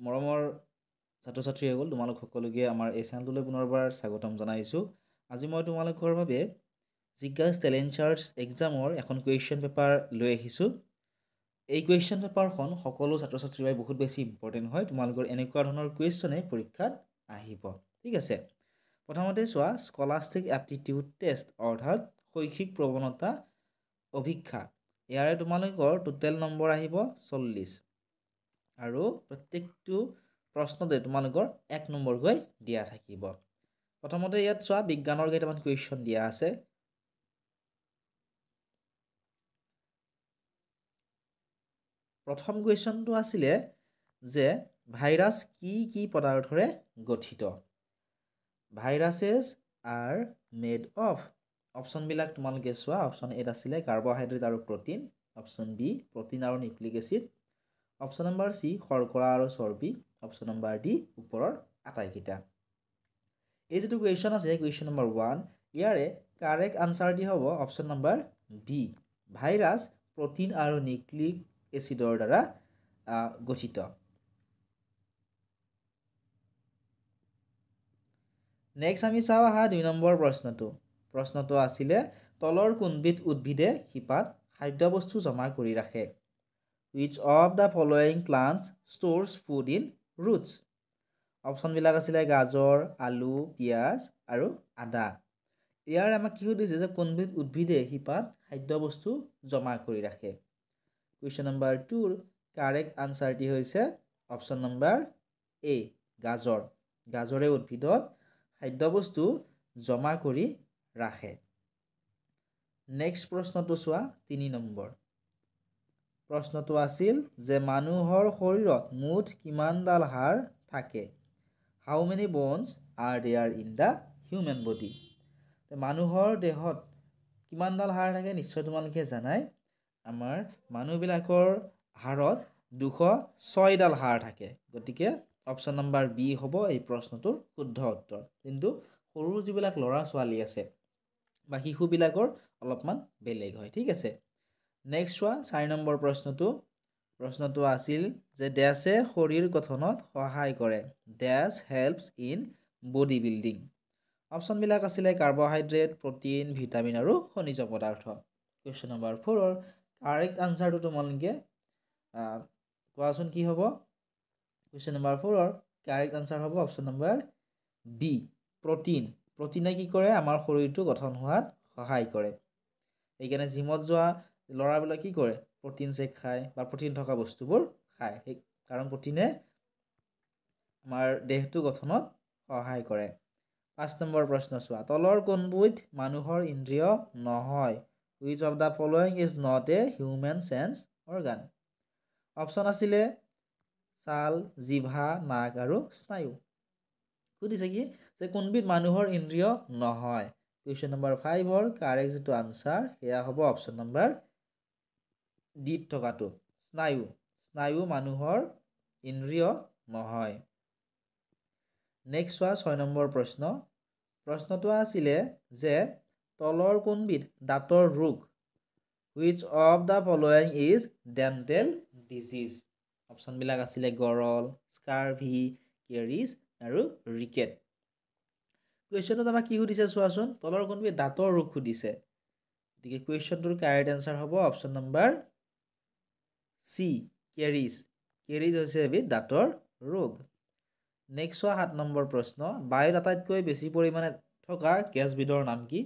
মৰমৰ ছাত্ৰ ছাত্ৰীসকল, তোমালোক সকলোকে আমাৰ এই চেনেলটোলৈ পুনৰবাৰ স্বাগতম জনাইছোঁ। আজি মই তোমালোকৰ বাবে জিজ্ঞাছ টেলেণ্ট চাৰ্চ এক্সামৰ এখন কুৱেশ্যন পেপাৰ লৈ আহিছোঁ। এই কুৱেশ্যন পেপাৰখন সকলো ছাত্ৰ ছাত্ৰীৰ বাবে বহুত বেছি ইম্পৰ্টেণ্ট হয়। তোমালোকৰ এনেকুৱা ধৰণৰ কুৱেশ্যনে পৰীক্ষাত আহিব। ঠিক আছে, প্ৰথমতে চোৱা, স্কলাষ্টিক এপ্টিটিউড টেষ্ট অৰ্থাৎ শৈক্ষিক প্ৰৱণতা অভীক্ষা। ইয়াৰে তোমালোকৰ টোটেল নম্বৰ আহিব 40 আৰু প্ৰত্যেকটো প্ৰশ্নতে তোমালোকৰ 1 নম্বৰকৈ দিয়া থাকিব। প্ৰথমতে ইয়াত চোৱা, বিজ্ঞানৰ কেইটামান কুৱেশ্যন দিয়া আছে। প্ৰথম কুৱেশ্যনটো আছিলে যে ভাইৰাছ কি পদাৰ্থৰে গঠিত? Viruses are made of. অপশ্যনবিলাক তোমালোকে চোৱা। অপশ্যন এত আছিলে কাৰ্বহাইড্ৰেট আৰু প্ৰটিন, অপশ্যন বি প্ৰটিন আৰু nucleic acid, option number C শৰ্কৰা আৰু চৰ্বি, অপশ্যন নম্বৰ ডি ওপৰৰ আটাইকেইটা। এই যিটো কুৱেশ্যন আছে, কুৱেশ্যন নম্বৰ 1, ইয়াৰে কাৰেক্ট আনচাৰটি হ'ব option number B, virus protein আৰু নিউক্লিক এচিডৰ দ্বাৰা গঠিত। নেক্সট আমি চাওঁ আহা 2 নম্বৰ প্ৰশ্নটো। প্ৰশ্নটো আছিলে তলৰ কোনবিধ উদ্ভিদে শিপাত খাদ্যবস্তু জমা কৰি ৰাখে? Which of the following plants stores food in roots? অপশ্যনবিলাক আছিলে গাজৰ, আলু, পিঁয়াজ আৰু আদা। ইয়াৰ আমাক কি সুধিছে যে কোনবিধ উদ্ভিদে শিপাত খাদ্যবস্তু জমা কৰি ৰাখে? কুৱেশ্যন নম্বৰ 2ৰ কাৰেক্ট আনচাৰটি হৈছে অপশ্যন নম্বৰ এ, গাজৰ। গাজৰে উদ্ভিদত খাদ্যবস্তু জমা কৰি ৰাখে। নেক্সট প্ৰশ্নটো চোৱা, 3 নম্বৰ। প্ৰশ্নটো আছিল যে মানুহৰ শৰীৰত মুঠ কিমানডাল হাড় থাকে? How many bones are there in the human body? মানুহৰ দেহত কিমানডাল হাড় থাকে নিশ্চয় তোমালোকে জানাই। আমাৰ মানুহবিলাকৰ হাড়ত 206ডাল হাড় থাকে। গতিকে অপশ্যন নম্বৰ বি হ'ব এই প্ৰশ্নটোৰ শুদ্ধ উত্তৰ। কিন্তু সৰু যিবিলাক ল'ৰা ছোৱালী আছে বা শিশুবিলাকৰ অলপমান বেলেগ হয়। ঠিক আছে, নেক্সট চোৱা, 4 নম্বৰ প্ৰশ্নটো। প্ৰশ্নটো আছিল যে ডেছে শৰীৰ গঠনত সহায় কৰে? ডেছ হেল্পছ ইন বডি বিল্ডিং? অপশ্যনবিলাক আছিলে কাৰ্বহাইড্ৰেট, প্ৰটিন, ভিটামিন আৰু খনিজ পদাৰ্থ। কুৱেশ্যন নম্বৰ 4ৰ কাৰেক্ট আনচাৰটো তোমালোকে কোৱাচোন কি হ'ব? কুৱেশ্যন নম্বৰ 4ৰ কাৰেক্ট আনচাৰ হ'ব অপশ্যন নম্বৰ বি, প্ৰটিন। প্ৰটিনে কি কৰে? আমাৰ শৰীৰটো গঠন হোৱাত সহায় কৰে। সেইকাৰণে জিমত যোৱা ল'ৰাবিলাক কি কৰে? প্ৰটিন চেক খায় বা প্ৰটিন থকা বস্তুবোৰ খায়, কাৰণ প্ৰটিনে আমাৰ দেহটো গঠনত সহায় কৰে। 5 নম্বৰ প্ৰশ্ন চোৱা, তলৰ কোনবিধ মানুহৰ ইন্দ্ৰিয় নহয়? Which of the following is not a human sense organ? Option আছিলে ছাল, জিভা, নাক আৰু স্নায়ু। সুধিছে কি যে কোনবিধ মানুহৰ ইন্দ্ৰিয় নহয়? কুৱেশ্যন নম্বৰ 5ৰ কাৰেক্ট যিটো আনচাৰ সেয়া হ'ব অপশ্যন নম্বৰ ডিত থকাটো, স্নায়ু। স্নায়ু মানুহৰ ইন্দ্ৰিয় নহয়। নেক্সট চোৱা, 6 নম্বৰ প্ৰশ্ন। প্ৰশ্নটো আছিলে যে তলৰ কোনবিধ দাঁতৰ ৰোগ? Which of the following is dental disease? অপশ্যনবিলাক আছিলে গৰল, স্কাৰ্ভি, কেৰিজ আৰু ৰিকেট। কুৱেশ্যনটোত আমাক কি সুধিছে চোৱাচোন, তলৰ কোনবিধ দাঁতৰ ৰোগ সুধিছে। গতিকে কুৱেশ্যনটোৰ কাৰেক্ট এনচাৰ হ'ব option number C, carries. Carries হৈছে এবিধ দাঁতৰ ৰোগ। নেক্সট চোৱা, 7 নম্বৰ প্ৰশ্ন। বায়ুত আটাইতকৈ বেছি পৰিমাণে থকা গেছবিধৰ নাম কি?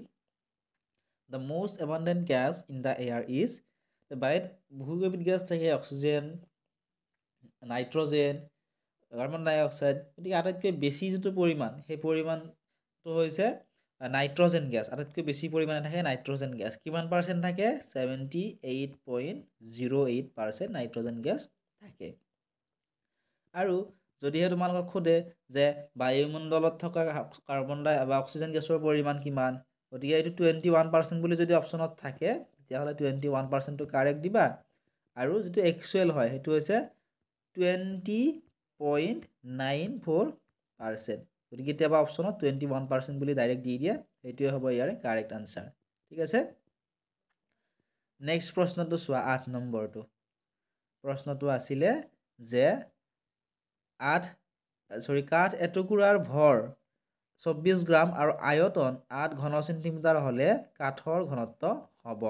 The most abundant gas in the air is? বায়ুত বহুকেইবিধ গেছ থাকে, অক্সিজেন, নাইট্ৰজেন, কাৰ্বন ডাই অক্সাইড। গতিকে আটাইতকৈ বেছি যিটো পৰিমাণ, সেই পৰিমাণটো হৈছে নাইট্ৰজেন গেছ। আটাইতকৈ বেছি পৰিমাণে থাকে নাইট্ৰজেন গেছ। কিমান পাৰ্চেণ্ট থাকে? 78.08% নাইট্ৰজেন গেছ থাকে। আৰু যদিহে তোমালোকক সোধে যে বায়ুমণ্ডলত থকা কাৰ্বন ডাই বা অক্সিজেন গেছৰ পৰিমাণ কিমান, গতিকে এইটো 21% বুলি যদি অপশ্যনত থাকে তেতিয়াহ'লে 21%টো কাৰেক্ট দিবা। আৰু যিটো একচুৱেল হয় সেইটো হৈছে 20.94%। গতিকে কেতিয়াবা অপশ্যনত 21% বুলি ডাইৰেক্ট দি দিয়ে, সেইটোৱে হ'ব ইয়াৰে কাৰেক্ট আনচাৰ। ঠিক আছে, নেক্সট প্ৰশ্নটো চোৱা, 8 নম্বৰটো। প্ৰশ্নটো আছিলে যে কাঠ এটুকুৰাৰ ভৰ 24 গ্ৰাম আৰু আয়তন 8 ঘন চেণ্টিমিটাৰ হ'লে কাঠৰ ঘনত্ব হ'ব।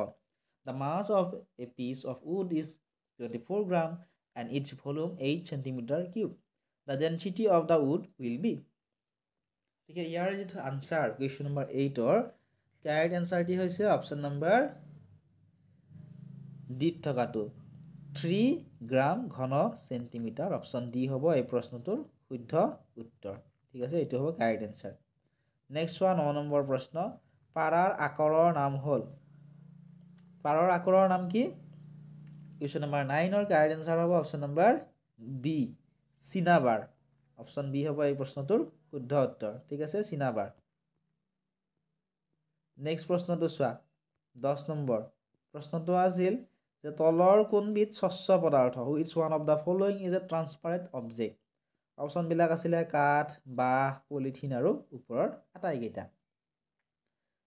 The mass of a piece of wood is 24 gram and its volume 8 centimeter cube. The density of the wood will be. ঠিক আছে, ইয়াৰ যিটো আনসাৰ কুৱেশ্যন নম্বৰ 8-ৰ কাৰেক্ট আনসাৰটি হৈছে অপশ্যন নম্বৰ ডিত থকাটো 3 গ্ৰাম ঘন চেণ্টিমিটাৰ। অপশ্যন ডি হ'ব এই প্ৰশ্নটোৰ শুদ্ধ উত্তৰ। ঠিক আছে, এইটো হ'ব কাৰেক্ট আনসাৰ। নেক্সট হোৱা 9 নম্বৰ প্ৰশ্ন, পাৰাৰ আকাৰৰ নাম হ'ল। পাৰৰ আকাৰৰ নাম কি? কুৱেশ্যন নম্বৰ 9-ৰ কাৰেক্ট আনসাৰ হ'ব option number B, cinnabar. Option B হ'ব এই প্ৰশ্নটোৰ শুদ্ধ উত্তৰ। ঠিক আছে, চিনাবাৰ। নেক্সট প্ৰশ্নটো চোৱা, 10 নম্বৰ প্ৰশ্নটো আছিল যে তলৰ কোনবিধ স্বচ্ছ পদাৰ্থ? Which one of the following is a transparent object? অপশ্যনবিলাক আছিলে কাঠ, বাঁহ, পলিথিন আৰু ওপৰৰ আটাইকেইটা।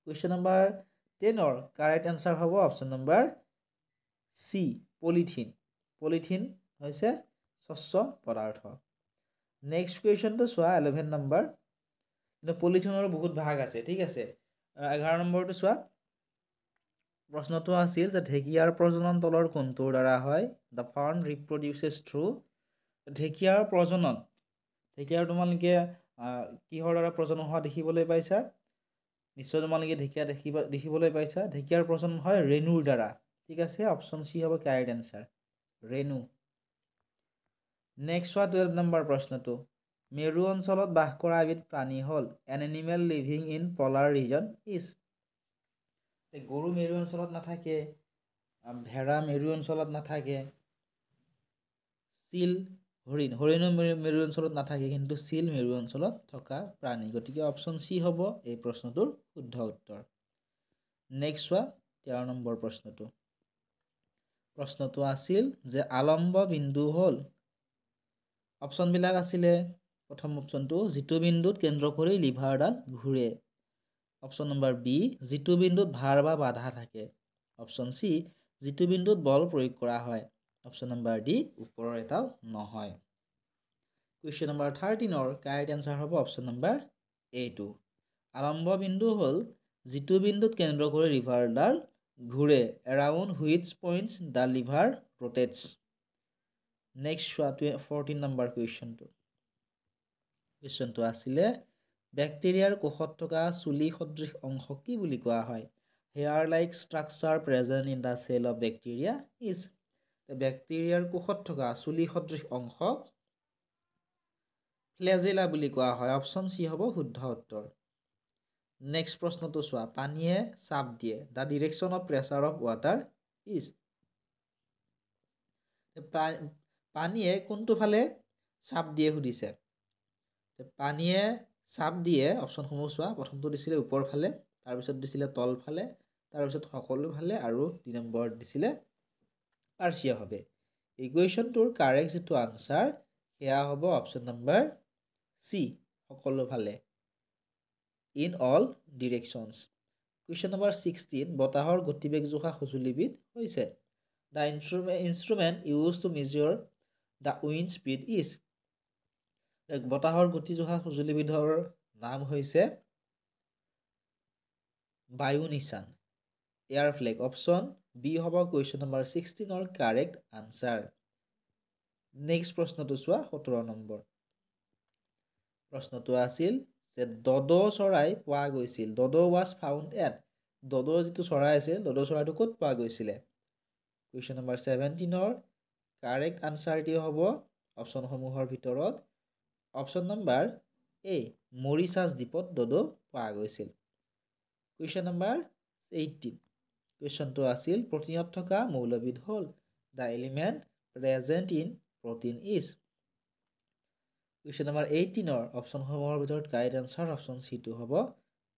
কুৱেশ্যন নম্বৰ 10-ৰ কাৰেক্ট আনসাৰ হ'ব option number C, polythene. Polythene হৈছে স্বচ্ছ পদাৰ্থ। নেক্সট কুৱেশ্যনটো চোৱা 11 নম্বৰ, কিন্তু পলিথিনৰ বহুত ভাগ আছে। ঠিক আছে, 11 নম্বৰটো চোৱা, প্ৰশ্নটো আছিল যে ঢেকীয়াৰ প্ৰজনন তলৰ কোনটোৰ দ্বাৰা হয়? The fern reproduces through. ঢেকীয়াৰ প্ৰজনন, ঢেকীয়াৰ তোমালোকে কিহৰ দ্বাৰা প্ৰজনন হোৱা দেখিবলৈ পাইছা? নিশ্চয় তোমালোকে ঢেকীয়া দেখিবলৈ পাইছা। ঢেকীয়াৰ প্ৰজনন হয় ৰেণুৰ দ্বাৰা। ঠিক আছে, অপশ্যন চি হ'ব কাৰেক্ট আনসাৰ, ৰেণু। নেক্সট হোৱা 12 নম্বৰ প্ৰশ্নটো, মেৰু অঞ্চলত বাস কৰা এবিধ প্ৰাণী হ'ল an animal living in polar region is. গৰু মেৰু অঞ্চলত নাথাকে, ভেড়া মেৰু অঞ্চলত নাথাকে, চিল, হৰিণো মেৰু অঞ্চলত নাথাকে, কিন্তু চিল মেৰু অঞ্চলত থকা প্ৰাণী। গতিকে অপশ্যন চি হ'ব এই প্ৰশ্নটোৰ শুদ্ধ উত্তৰ। নেক্সট হোৱা 13 নম্বৰ প্ৰশ্নটো, প্ৰশ্নটো আছিল যে আলম্ব বিন্দু হ'ল। অপশ্যনবিলাক আছিলে, প্ৰথম অপশ্যনটো যিটো বিন্দুত কেন্দ্ৰ কৰি লিভাৰডাল ঘূৰে। অপশ্যন নম্বৰ বি, যিটো বিন্দুত ভাৰ বা বাধা থাকে। অপশ্যন চি, যিটো বিন্দুত বল প্ৰয়োগ কৰা হয়। অপশ্যন নম্বৰ ডি, ওপৰৰ এটাও নহয়। কুৱেশ্যন নম্বৰ 13-ৰ কাৰেক্ট আনসাৰ হ'ব অপশ্যন নম্বৰ এ2। আলম্ব বিন্দু হ'ল যিটো বিন্দুত কেন্দ্ৰ কৰি লিভাৰডাল ঘূৰে, around which points the lever rotates. Next চোৱা 14 নম্বৰ কুৱেশ্যনটো, কুৱেশ্যনটো আছিলে বেক্টেৰিয়াৰ কোষত থকা চুলি সদৃশ অংশ কি বুলি কোৱা হয়? Hair like structure present in the cell of bacteria is. বেক্টেৰিয়াৰ কোষত থকা চুলি সদৃশ অংশক ফ্লেজেলা বুলি কোৱা হয়। অপশ্যন চি হ'ব শুদ্ধ উত্তৰ। নেক্সট প্ৰশ্নটো চোৱা, পানীয়ে চাপ দিয়ে, the direction of pressure of water is. পানীয়ে কোনটো ফালে চাপ দিয়ে সুধিছে। পানীয়ে চাপ দিয়ে, অপশ্যনসমূহ চোৱা, প্ৰথমটো দিছিলে ওপৰ ফালে, তাৰপিছত দিছিলে তল ফালে, তাৰপিছত সকলো ফালে, আৰু 2 নম্বৰত দিছিলে পাৰ্শ্বীয়ভাৱে। এই কুৱেশ্যনটোৰ কাৰেক্ট যিটো আনসাৰ সেয়া হ'ব অপশ্যন নম্বৰ চি, সকলো ফালে, in all directions. Question number 16, বতাহৰ গতিবেগ জোখা সঁজুলিবিধ হৈছে। The instrument use to measure the wind speed is. বতাহৰ গতি জোখা সঁজুলিবিধৰ নাম হৈছে বায়ু নিচান, এয়াৰ ফ্লেগ। অপশ্যন বি হ'ব কুৱেশ্যন নম্বৰ 16-ৰ কাৰেক্ট আনসাৰ। নেক্সট প্ৰশ্নটো চোৱা 17 নম্বৰ, প্ৰশ্নটো আছিল যে দদ চৰাই পোৱা গৈছিল। দদ ৱাজ ফাউণ্ড এট। দদ যিটো চৰাই আছিল, দদ চৰাইটো ক'ত পোৱা গৈছিলে? কুৱেশ্যন নম্বৰ 17-ৰ কাৰেক্ট আনসাৰটি হ'ব অপশ্যনসমূহৰ ভিতৰত অপশ্যন নম্বৰ এ, মৰিচাছ দ্বীপত দদ পোৱা গৈছিল। কুৱেশ্যন নম্বৰ 18, কুৱেশ্যনটো আছিল প্ৰটিনত থকা মৌলবিধ হ'ল। The element present in protein is. Question number 18-ৰ অপশ্যনসমূহৰ ভিতৰত কাৰেক্ট আনসাৰ অপশ্যন চিটো হ'ব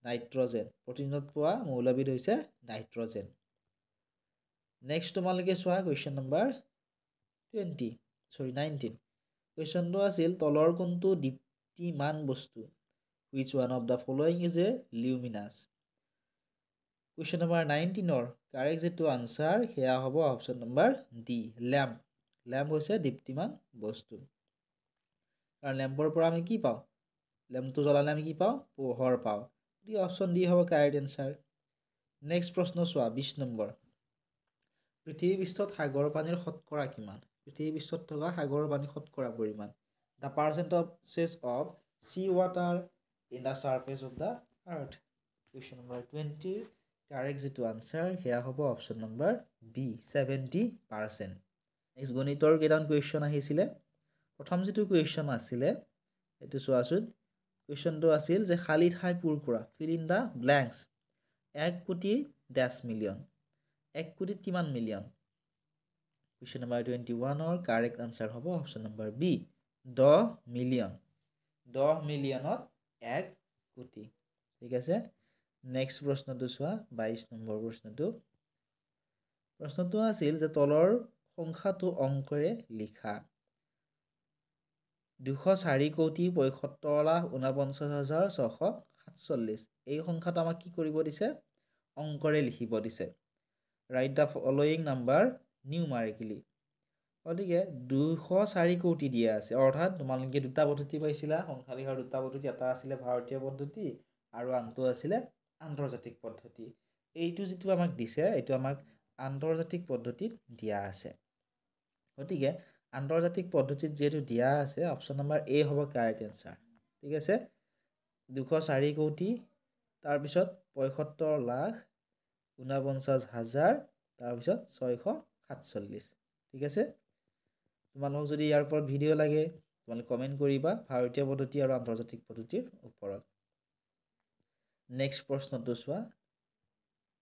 নাইট্ৰজেন। প্ৰটিনত পোৱা মৌলবিধ হৈছে নাইট্ৰজেন। নেক্সট তোমালোকে চোৱা কুৱেশ্যন নম্বৰ 19। কুৱেশ্যনটো আছিল তলৰ কোনটো দীপ্তিমান বস্তু? Which one of the following is a luminous? Question number 19-ৰ কাৰেক্ট যিটো আনসাৰ সেয়া হ'ব option number D, lamp. Lamp হৈছে দীপ্তিমান বস্তু। কাৰণ লেম্পৰ পৰা আমি কি পাওঁ লেম্পটো জ্বলালে আমি কি পাওঁ পোহৰ পাওঁ গতিকে অপশ্যন ডি হ'ব কাৰেক্ট এনচাৰ নেক্সট প্ৰশ্ন চোৱা 20 নম্বৰ পৃথিৱী পৃষ্ঠত সাগৰ পানীৰ শতকৰা কিমান পৃথিৱী পৃষ্ঠত থকা সাগৰৰ পানীৰ শতকৰা পৰিমাণ the percentage of sea water in the surface of the earth question number 20 correct যিটো আনচাৰ সেয়া হ'ব অপশ্যন নম্বৰ বি 70%। নেক্সট গণিতৰ কেইটামান কুৱেশ্যন আহিছিলে প্ৰথম যিটো কুৱেশ্যন আছিলে এইটো চোৱাচোন কুৱেশ্যনটো আছিল যে খালী ঠাই পূৰ কৰা ফিল ইন দ্য ব্লেংকছ 1 কোটি 10 মিলিয়ন 1 কোটিত কিমান মিলিয়ন কুৱেশ্যন নম্বৰ 21ৰ কাৰেক্ট আনচাৰ হ'ব অপশ্যন নম্বৰ বি 10 মিলিয়ন 10 মিলিয়নত 1 কোটি ঠিক আছে নেক্সট প্ৰশ্নটো চোৱা 22 নম্বৰ প্ৰশ্নটো আছিল যে তলৰ সংখ্যাটো অংকৰে লিখা 204 কোটি 75,49,647 এই সংখ্যাটো আমাক কি কৰিব দিছে অংকৰে লিখিব দিছে ৰাইট দ্য ফলোয়িং নাম্বাৰ নিউমাৰিকেলি গতিকে 204 কোটি দিয়া আছে অৰ্থাৎ তোমালোকে দুটা পদ্ধতি পাইছিলা সংখ্যা লিখাৰ দুটা পদ্ধতি এটা আছিলে ভাৰতীয় পদ্ধতি আৰু আনটো আছিলে আন্তৰ্জাতিক পদ্ধতি এইটো যিটো আমাক দিছে এইটো আমাক আন্তৰ্জাতিক পদ্ধতিত দিয়া আছে গতিকে আন্তৰ্জাতিক পদ্ধতিত যেটো দিয়া আছে অপশ্যন নম্বৰ এ হ'ব কাৰেক্ট আনসাৰ ঠিক আছে 204 কোটি তাৰ পিছত 75,49,000 তাৰ পিছত 647 ঠিক আছে তোমালোক যদি ইয়াৰ ওপৰত ভিডিও লাগে তোমালোক কমেন্ট কৰিবা ভাৰতীয় পদ্ধতি আৰু আন্তৰ্জাতিক পদ্ধতিৰ ওপৰত নেক্সট প্ৰশ্নটো চোৱা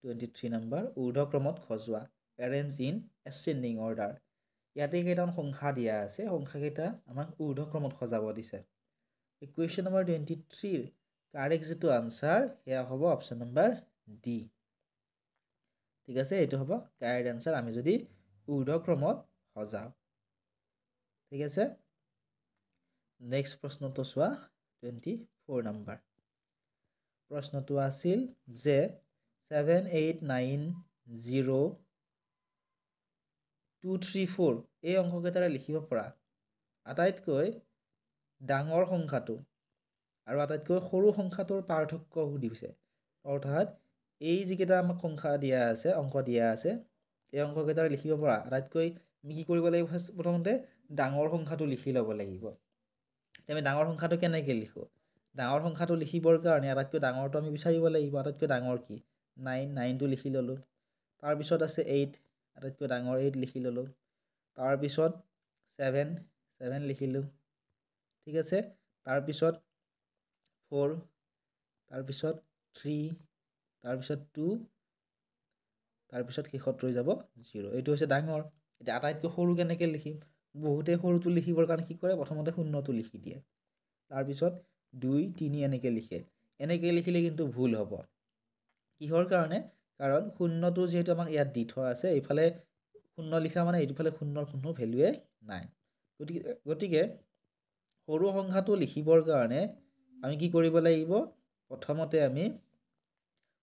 23 নম্বৰ ঊৰ্ধ্বক্ৰমত সজোৱা অ্যাৰেঞ্জ ইন এসেন্ডিং অৰ্ডাৰ ইয়াতে কেইটামান সংখ্যা দিয়া আছে সংখ্যাকেইটা আমাক ঊৰ্ধ্বক্ৰমত সজাব দিছে ইকুৱেশ্যন নম্বৰ 23 কাৰেক্ট যেটো আনসাৰ সেয়া হ'ব অপশ্যন নম্বৰ ডি ঠিক আছে এটো হ'ব কাৰেক্ট আনসাৰ আমি যদি ঊৰ্ধ্বক্ৰমত সজাও ঠিক আছে নেক্সট প্ৰশ্নটো চোৱা 24 নম্বৰ প্ৰশ্নটো আছিল যে 7890234 এই অংককেইটাৰে লিখিব পৰা আটাইতকৈ ডাঙৰ সংখ্যাটো আৰু আটাইতকৈ সৰু সংখ্যাটোৰ পাৰ্থক্য সুধিছে অৰ্থাৎ এই যিকেইটা আমাক সংখ্যা দিয়া আছে অংক দিয়া আছে এই অংককেইটাৰে লিখিব পৰা আটাইতকৈ আমি কি কৰিব লাগিব প্ৰথমতে ডাঙৰ সংখ্যাটো লিখি ল'ব লাগিব আমি ডাঙৰ সংখ্যাটো কেনেকৈ লিখো ডাঙৰ সংখ্যাটো লিখিবৰ কাৰণে আটাইতকৈ ডাঙৰটো আমি বিচাৰিব লাগিব আটাইতকৈ ডাঙৰ কি 9 টো লিখি ললো তাৰ পিছত আছে 8 আটাইতকৈ ডাঙৰ 8 লিখি ললো তাৰ পিছত 7 লিখিলো ঠিক আছে তাৰ পিছত 4 তাৰ পিছত 3 তাৰ পিছত 2 তাৰ পিছত শেষত ৰৈ যাব 0 এইটো হৈছে ডাঙৰ এটা আটাইতকৈ সৰু কেনেকৈ লিখিম বহুতে সৰুটো লিখিবৰ কাৰণে কি কৰে প্ৰথমতে শূন্যটো লিখি দিয়ে তাৰ পিছত 2 3 এনেকৈ লিখিলে কিন্তু ভুল হ'ব কিহৰ কাৰণে কাৰণ শূন্যটো যেহেতু আমাক ইয়াত দি থোৱা আছে এইফালে শূন্য লিখা মানে এইফালে শূন্যৰ কোনো ভ্যালুৱে নাই গতিকে সৰু সংখ্যাটো লিখিবৰ কাৰণে আমি কি কৰিব লাগিব প্ৰথমতে আমি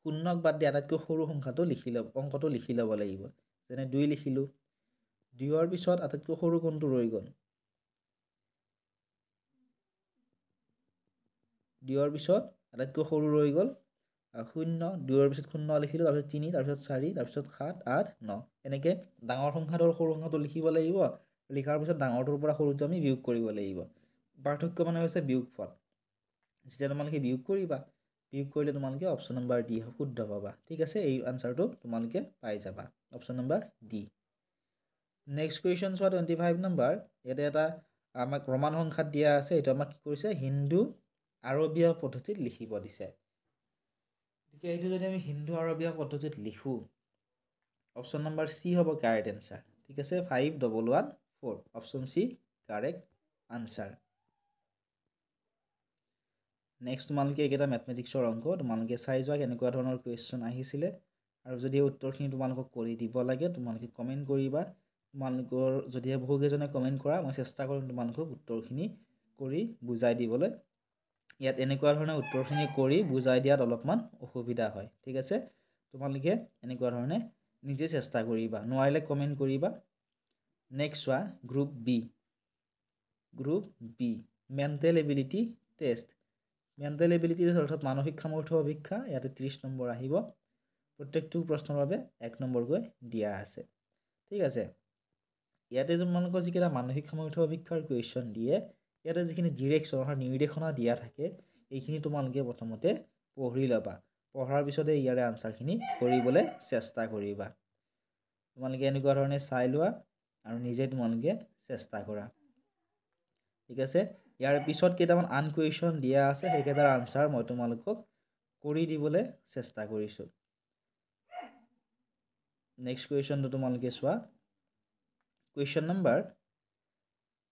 শূন্যক বাদ দি আটাইতকৈ সৰু সংখ্যাটো অংকটো লিখি ল'ব লাগিব যেনে 2 লিখিলো 2ৰ পিছত আটাইতকৈ সৰু কোনটো ৰৈ গ'ল 2ৰ পিছত আটাইতকৈ সৰু ৰৈ গ'ল 0 2ৰ পিছত 0 লিখিলো তাৰ পিছত 3 তাৰ পিছত 4 তাৰ পিছত 7 8 9 এনেকৈ ডাঙৰ সংখ্যাটোৰ সৰু সংখ্যাটো লিখিব লাগিব লিখাৰ পিছত ডাঙৰটোৰ পৰা সৰুটো আমি বিয়োগ কৰিব লাগিব পাৰ্থক্য মানে হৈছে বিয়োগফল যেতিয়া তোমালোকে বিয়োগ কৰিবা বিয়োগ কৰিলে তোমালোকে অপশ্যন নম্বৰ ডি শুদ্ধ পাবা ঠিক আছে এই আনসাৰটো তোমালোকে পাই যাবা option number D next question চোৱা 25 নম্বৰ ইয়াতে এটা আমাক ৰোমান সংখ্যাত দিয়া আছে এটা আমাক কি কৰিছে হিন্দু আৰবীয় পদ্ধতিত লিখিব দিছে গতিকে এইটো যদি আমি হিন্দু আৰবীয় পদ্ধতিত লিখো অপশ্যন নম্বৰ সি হ'ব কাৰেক্ট আনসাৰ ঠিক আছে 5114 অপশ্যন সি কাৰেক্ট আনসাৰ নেক্সট তোমালোকে এইকেইটা মেথমেটিক্সৰ অংক তোমালোকে চাই যোৱা কেনেকুৱা ধৰণৰ কুৱেশ্যন আহিছিলে আৰু যদি উত্তৰখিনি তোমালোকক কৰি দিব লাগে তোমালোকে কমেণ্ট কৰিবা তোমালোকৰ যদি বহুকেইজনে কমেণ্ট কৰা মই চেষ্টা কৰিম তোমালোকক উত্তৰখিনি কৰি বুজাই দিবলৈ ইয়াত এনেকুৱা ধৰণৰ উত্তৰখিনি কৰি বুজাই দিয়াত অলপমান অসুবিধা হয় ঠিক আছে তোমালোকে এনেকুৱা ধৰণে নিজে চেষ্টা কৰিবা নোৱাৰিলে কমেণ্ট কৰিবা নেক্সট চোৱা group B mental ability test mental ability test অৰ্থাৎ মানসিক সামৰ্থ্য পৰীক্ষা ইয়াতে 30 নম্বৰ আহিব প্ৰত্যেকটো প্ৰশ্নৰ বাবে 1 নম্বৰকৈ দিয়া আছে ঠিক আছে ইয়াতে তোমালোকৰ যিকেইটা মানসিক সামৰ্থ্য পৰীক্ষাৰ কুৱেশ্যন দিয়ে ইয়াতে যিখিনি ডিৰেকশ্যন অৰ্থাৎ নিৰ্দেশনা দিয়া থাকে এইখিনি তোমালোকে প্ৰথমতে পঢ়ি ল'বা পঢ়াৰ পিছতে ইয়াৰে আনসাৰখিনি কৰিবলৈ চেষ্টা কৰিবা তোমালোকে এনেকুৱা ধৰণে চাই লোৱা আৰু নিজে তোমালোকে চেষ্টা কৰা ঠিক আছে ইয়াৰ পিছত কেইটামান আন কুৱেশ্যন দিয়া আছে সেইকেইটাৰ আনসাৰ মই তোমালোকক কৰি দিবলৈ চেষ্টা কৰিছোঁ নেক্সট কুৱেশ্যনটো তোমালোকে চোৱা কুৱেশ্যন নম্বৰ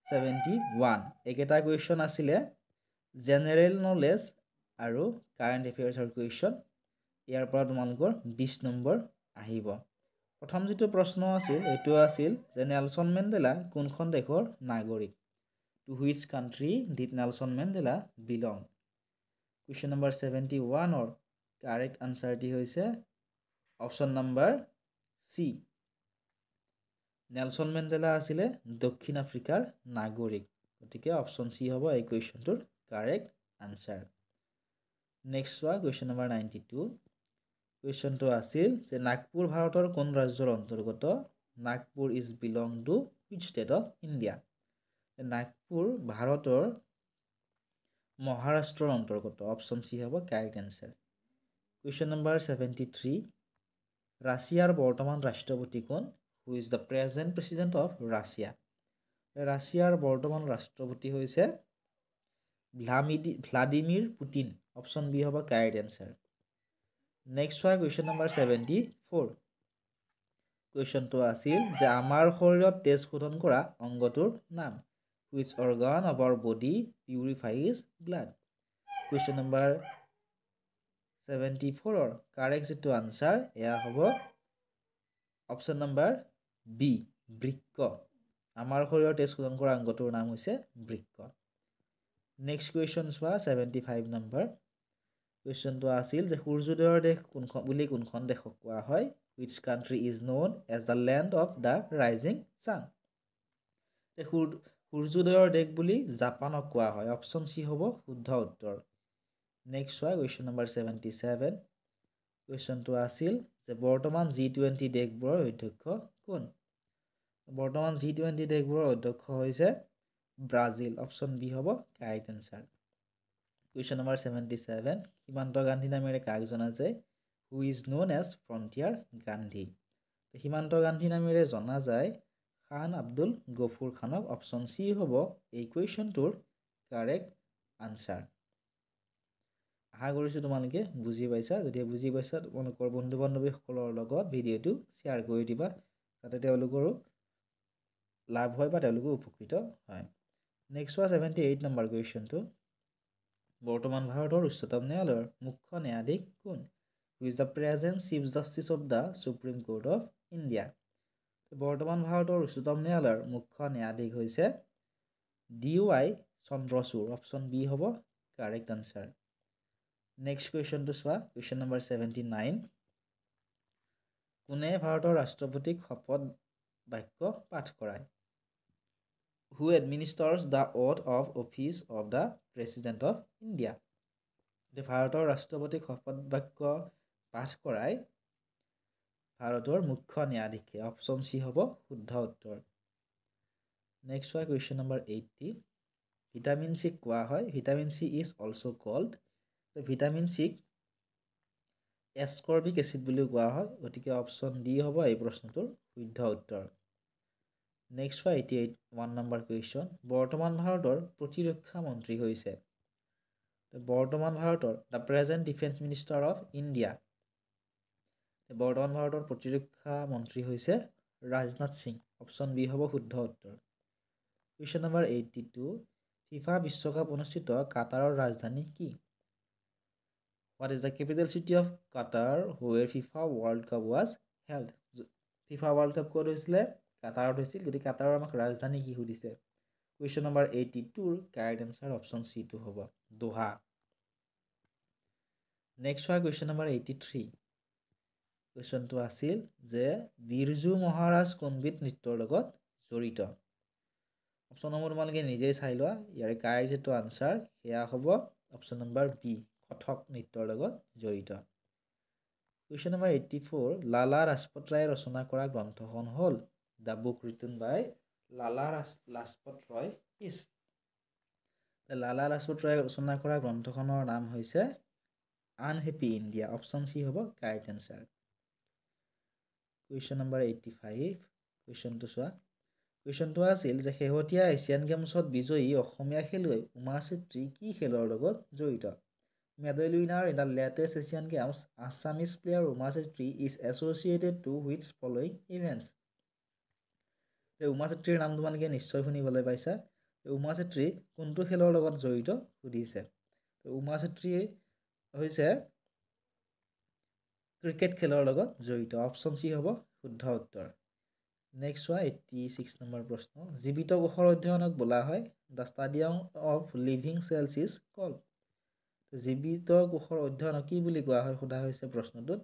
71 এইকেইটা কুৱেশ্যন আছিলে জেনেৰেল নলেজ আৰু কাৰেণ্ট এফেয়াৰ্ছৰ কুৱেশ্যন ইয়াৰ পৰা তোমালোকৰ 20 নম্বৰ আহিব প্ৰথম যেটো প্ৰশ্ন আছিল এটো আছিল যে নেলসন মেণ্ডেলা কোনখন দেশৰ নাগৰিক to which country did Nelson Mandela belong question number 71 or correct আনসাৰটি হৈছে option number C Nelson Mandela আছিলে দক্ষিণ আফ্ৰিকাৰ নাগৰিক গতিকে অপচন সি হ'ব এই কুৱেশ্যনটোৰ কাৰেক্ট আনসাৰ নেক্সট ওয়া কুৱেশ্যন নম্বৰ 92 কুৱেশ্যনটো আছিল যে নাগপুৰ ভাৰতৰ কোন ৰাজ্যৰ অন্তৰ্গত Nagpur is belong to which state of India Nagpur ভাৰতৰ মহাৰাষ্ট্ৰৰ অন্তৰ্গত অপচন সি হ'ব কাৰেক্ট আনসাৰ কুৱেশ্যন নম্বৰ 73 ৰাছিয়াৰ বৰ্তমান ৰাষ্ট্ৰপতি কোন who is the present president of Russia ৰাছিয়াৰ বৰ্তমান ৰাষ্ট্ৰপতি হৈছে ভ্লাদিমিৰ পুটিন অপচন বি হ'ব কাৰেক্ট আনসাৰ নেক্সট হয় কুৱেশ্যন নম্বৰ 74 কুৱেশ্যনটো আছিল যে আমাৰ শৰীৰত তেজ শোধন কৰা অংগটোৰ নাম which organ of our body purifies blood question number 74 or correct যেটো আনসার এয়া হ'ব অপশন নম্বৰ বি বৃক্ক আমাৰ শৰীৰৰ তেজ শোধন কৰা অংগটোৰ নাম হৈছে বৃক্ক নেক্সট কুৱেশ্যন চোৱা 75 নম্বৰ কুৱেশ্যনটো আছিল যে সূৰ্যোদয়ৰ দেশ কোনখন বুলি কোনখন দেশক কোৱা হয় which country is known as the land of the rising sun সূৰ্যোদয়ৰ দেশ বুলি জাপানক কোৱা হয় অপচন সি হ'ব শুদ্ধ উত্তৰ নেক্সট হয় কুৱেশ্যন নম্বৰ 77 কুৱেশ্যনটো আছিল যে বৰ্তমান G20 দেশবোৰৰ অধ্যক্ষ কোন বৰ্তমান G20 দেশবোৰৰ অধ্যক্ষ হৈছে ব্ৰাজিল অপচন বি হ'ব correct answer question number 77 Himant Gandhi নামেৰে কাক জনা যায় who is known as frontier Gandhi Himant Gandhi নামেৰে জনা যায় খান আব্দুল গফুৰ খানক অপচন সি হ'ব এই কুৱেশ্যনটোৰ কাৰেক্ট আনসাৰ আশা কৰিছোঁ তোমালোকে বুজি পাইছা যদি বুজি পাইছা তোমালোকৰ বন্ধু বান্ধৱীসকলৰ লগত ভিডিঅ'টো শ্বেয়াৰ কৰি দিবা যাতে তেওঁলোকৰো লাভ হয় বা তেওঁলোকো উপকৃত হয় নেক্সট ওয়া 78 নম্বৰ কুৱেশ্যনটো বৰ্তমান ভাৰতৰ উচ্চতম ন্যায়ালয়ৰ মুখ্য ন্যায়াধীশ কোন who is the present chief justice of the supreme court of India বৰ্তমান ভাৰতৰ উচ্চতম ন্যায়ালয়ৰ মুখ্য ন্যায়াধীশ হৈছে DY চন্দ্ৰচূড় অপচন বি হ'ব কাৰেক্ট আনসাৰ নেক্সট কুৱেশ্যনটো চোৱা কুৱেশ্যন নম্বৰ 79 কোনে ভাৰতৰ ৰাষ্ট্ৰপতিক শপত বাক্য পাঠ কৰায় who administers the oath of office of the president of India ভাৰতৰ ৰাষ্ট্ৰপতিক শপত বাক্য পাঠ কৰায় ভাৰতৰ মুখ্য ন্যায়াধীশে অপচন সি হ'ব শুদ্ধ উত্তৰ নেক্সট হয় কুৱেশ্যন নম্বৰ 80 ভিটামিন সি কোৱা হয় vitamin C is also called vitamin C ascorbic acid বুলি কোৱা হয় গতিকে অপচন ডি হ'ব এই প্ৰশ্নটোৰ শুদ্ধ উত্তৰ নেক্সট হয় 81 নম্বৰ কুৱেশ্যন বৰ্তমান ভাৰতৰ প্ৰতিৰক্ষা মন্ত্ৰী হৈছে বৰ্তমান ভাৰতৰ the present defence minister of India বৰ্তমান ভাৰতৰ প্ৰতিৰক্ষা মন্ত্ৰী হৈছে ৰাজনাথ সিং অপচন বি হ'ব শুদ্ধ উত্তৰ কুৱেশ্যন নম্বৰ 82 ফিফা বিশ্বকাপ অনুষ্ঠিত কাটাৰৰ ৰাজধানী কি What is the capital city of Qatar where FIFA World Cup was held? FIFA World Cup ক'ত হৈছিলে কাটাৰত হৈছিল গতিকে কাটাৰৰ আমাক ৰাজধানী কি সুধিছে কুৱেশ্যন নম্বৰ 82 ৰ কাৰেক্ট আনসাৰ অপচন সি টো হ'ব দোহা নেক্সট হয় কুৱেশ্যন নম্বৰ 83 কুৱেশ্যনটো আছিল যে বিৰজু মহাৰাজ কোনবিধ নৃত্যৰ লগত জড়িত অপশ্যনসমূহ তোমালোকে নিজেই চাই লোৱা ইয়াৰে কাৰেক্ট যিটো আনচাৰ সেয়া হ'ব অপশ্যন নম্বৰ বি কথক নৃত্যৰ লগত জড়িত কুৱেশ্যন নম্বৰ 84 লালা ৰাজপত ৰায়ে ৰচনা কৰা গ্ৰন্থখন হ'ল the book written by Lala Lajpat Rai is Lala Lajpat ৰায়ে ৰচনা কৰা গ্ৰন্থখনৰ নাম হৈছে আনহেপি ইণ্ডিয়া অপশ্যন চি হ'ব কাৰেক্ট এনচাৰ কুৱেশ্যন নম্বৰ 85 কুৱেশ্যনটো চোৱা কুৱেশ্যনটো আছিল যে শেহতীয়া এছিয়ান গেমছত বিজয়ী অসমীয়া খেলুৱৈ উমা চেত্ৰী কি খেলৰ লগত জড়িত medal winner in the latest Asian games Assamese player Uma Chetri is associated to which following events Uma চেত্ৰীৰ নাম তোমালোকে নিশ্চয় শুনিবলৈ পাইছা উমা চেত্ৰী কোনটো খেলৰ লগত জড়িত সুধিছে উমা চেত্ৰী হৈছে ক্ৰিকেট খেলৰ লগত জড়িত অপশ্যন চি হ'ব শুদ্ধ উত্তৰ নেক্সট চোৱা 86 নম্বৰ প্ৰশ্ন জীৱিত কোষৰ অধ্যয়নক বোলা হয় the study of living cells is called জীৱিত কোষৰ অধ্যয়নক কি বুলি কোৱা হয় সোধা হৈছে প্ৰশ্নটোত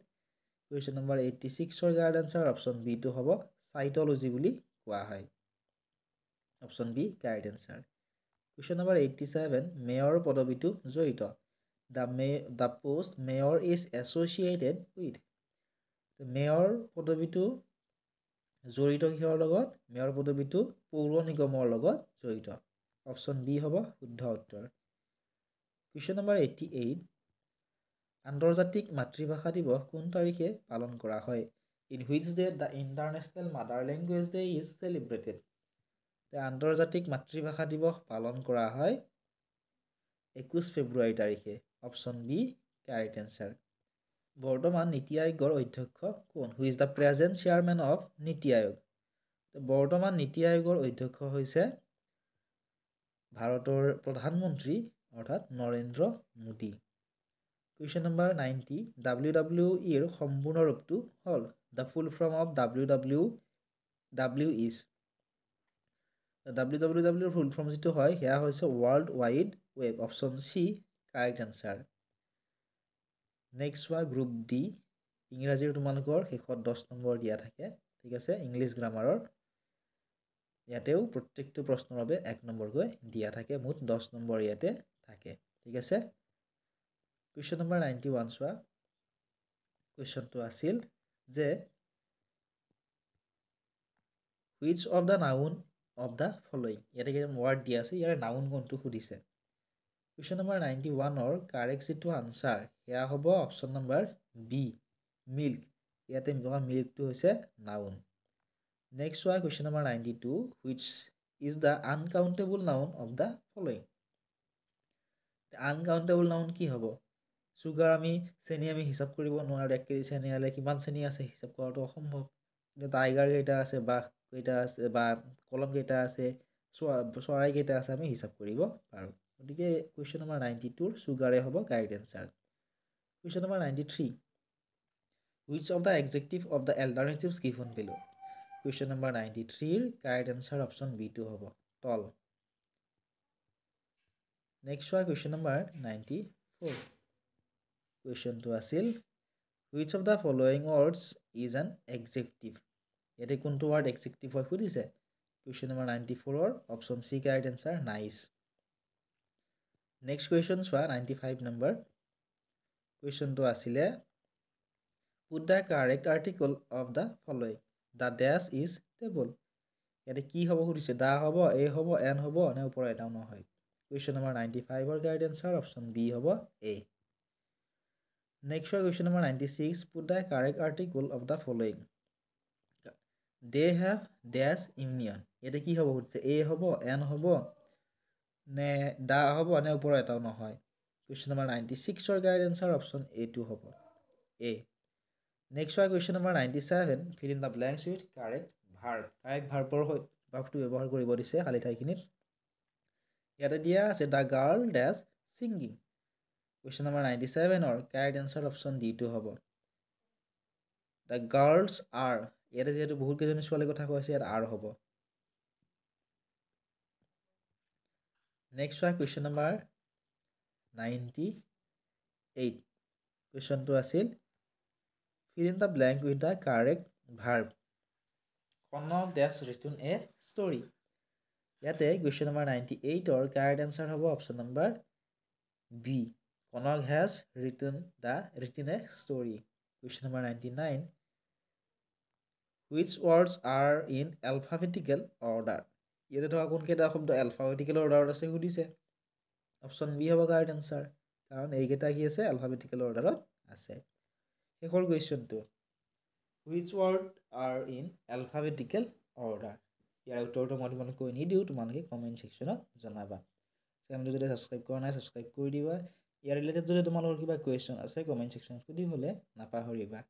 কুৱেশ্যন নম্বৰ 86ৰ কাৰেক্ট আনচাৰ অপশ্যন বিটো হ'ব চাইটলজি বুলি কোৱা হয় option B correct answer question number 87 mayor পদবীটো জড়িত the post mayor is associated with mayor পদবীটো জড়িত কিহৰ লগত মেয়ৰ পদবীটো পৌৰ নিগমৰ লগত জড়িত অপশ্যন বি হ'ব শুদ্ধ উত্তৰ কুৱেশ্যন নম্বৰ 88 আন্তৰ্জাতিক মাতৃভাষা দিৱস কোন তাৰিখে পালন কৰা হয় in which day the international mother language day is celebrated আন্তৰ্জাতিক মাতৃভাষা দিৱস পালন কৰা হয় 21 ফেব্ৰুৱাৰী তাৰিখে অপশ্যন বি কাৰেক্ট এনচাৰ বৰ্তমান নীতি আয়োগৰ অধ্যক্ষ কোন who is the present chairman of নীতি আয়োগ বৰ্তমান নীতি আয়োগৰ অধ্যক্ষ হৈছে ভাৰতৰ প্ৰধানমন্ত্ৰী অৰ্থাৎ নৰেন্দ্ৰ মোদী কুৱেশ্যন নম্বৰ 90 WWEৰ সম্পূৰ্ণ ৰূপটো হ'ল the full form of WWW is WWWৰ ফুল ফৰ্ম যিটো হয় সেয়া হৈছে world wide web option C correct answer next চোৱা গ্ৰুপ ডি ইংৰাজীৰ তোমালোকৰ শেষত 10 নম্বৰ দিয়া থাকে ঠিক আছে ইংলিছ গ্ৰামাৰৰ ইয়াতেও প্ৰত্যেকটো প্ৰশ্নৰ বাবে 1 নম্বৰকৈ দিয়া থাকে মুঠ 10 নম্বৰ ইয়াতে থাকে ঠিক আছে কুৱেশ্যন নম্বৰ 91 চোৱা কুৱেশ্যনটো আছিল যে which of the noun of the following ইয়াতে কেইটামান ৱাৰ্ড দিয়া আছে ইয়াৰে নাউন কোনটো সুধিছে কুৱেশ্যন নম্বৰ 91ৰ কাৰেক্ট যিটো আনচাৰ সেয়া হ'ব অপশ্যন নম্বৰ বি মিল্ক ইয়াতে মিল্কটো হৈছে নাউন নেক্সট চোৱা question number 92 which is the uncountable noun of the following uncountable noun কি হ'ব চুগাৰ চেনি আমি হিচাপ কৰিব নোৱাৰোঁ 1 কেজি চেনি হ'লে কিমান চেনি আছে হিচাপ কৰাটো অসম্ভৱ কিন্তু টাইগাৰ কেইটা আছে বাঘ কেইটা আছে বা কলম কেইটা আছে চৰাই কেইটা আছে আমি হিচাপ কৰিব পাৰোঁ গতিকে কুৱেশ্যন নম্বৰ 92ৰ চুগাৰে হ'ব correct answer question number 93 which of the adjective of the alternatives given below question number 93ৰ কাৰেক্ট এনচাৰ অপশ্যন বিটো হ'ব তল নেক্সট চোৱা কুৱেশ্যন নম্বৰ 94 কুৱেশ্যনটো আছিল which of the following words is an adjective ইয়াতে কোনটো ৱৰ্ড এডজেক্টিভ হয় সুধিছে কুৱেশ্যন নম্বৰ 94ৰ option C correct answer nice next question চোৱা 95 নম্বৰ কুৱেশ্যনটো আছিলে put the correct article of the following the dash is table ইয়াতে কি হ'ব সুধিছে দা হ'ব এ হ'ব এন হ'ব নে ওপৰ এটাও নহয় কুৱেশ্যন নম্বৰ 95ৰ কাৰেক্ট এনচাৰ অপশ্যন বি হ'ব a next question number 96 put the correct article of the following they have dash union ইয়াতে কি হ'ব সুধিছে এ হ'ব এন হ'ব নে দা হ'ব নে ওপৰ এটাও নহয় কুৱেশ্যন নম্বৰ 96ৰ কাৰেক্ট এনচাৰ অপশ্যন এটো হ'ব a next question number 97 fill in the blanks with correct verb correct ভাৰ্বৰ ভাৰ্বটো ব্যৱহাৰ কৰিব দিছে খালী ঠাইখিনিত ইয়াতে দিয়া আছে the girl dash singing question number 97ৰ কাৰেক্ট এনচাৰ অপশ্যন ডিটো হ'ব দ্য গাৰ্লছ আৰ ইয়াতে যিহেতু বহুত কেইজনী ছোৱালীৰ কথা কৈছে ইয়াত আৰ হ'ব নেক্সট চোৱা কুৱেশ্যন নম্বৰ 98 কুৱেশ্যনটো আছিল fill in the blank with the correct verb Kanak does written a story ইয়াতে কুৱেশ্যন নম্বৰ 98ৰ কাৰেক্ট এনচাৰ হ'ব option number B Kanak has written a story question number 99 which words are in alphabetical order ইয়াতে থকা কোনকেইটা শব্দ alphabetical অৰ্ডাৰত আছে সুধিছে অপশ্যন বি হ'ব কাৰেক্ট এনচাৰ কাৰণ এইকেইটা কি আছে এলফাবেটিকেল অৰ্ডাৰত আছে শেষৰ কুৱেশ্যনটো which word are in alphabetical order ইয়াৰ উত্তৰটো মই তোমালোকক কৈ নিদিওঁ তোমালোকে কমেণ্ট ছেকশ্যনত জনাবা চেনেলটো যদি ছাবস্ক্ৰাইব কৰা নাই ছাবস্ক্ৰাইব কৰি দিবা ইয়াৰ ৰিলেটেড যদি তোমালোকৰ কিবা কুৱেশ্যন আছে কমেণ্ট ছেকশ্যনত সুধিবলৈ নাপাহৰিবা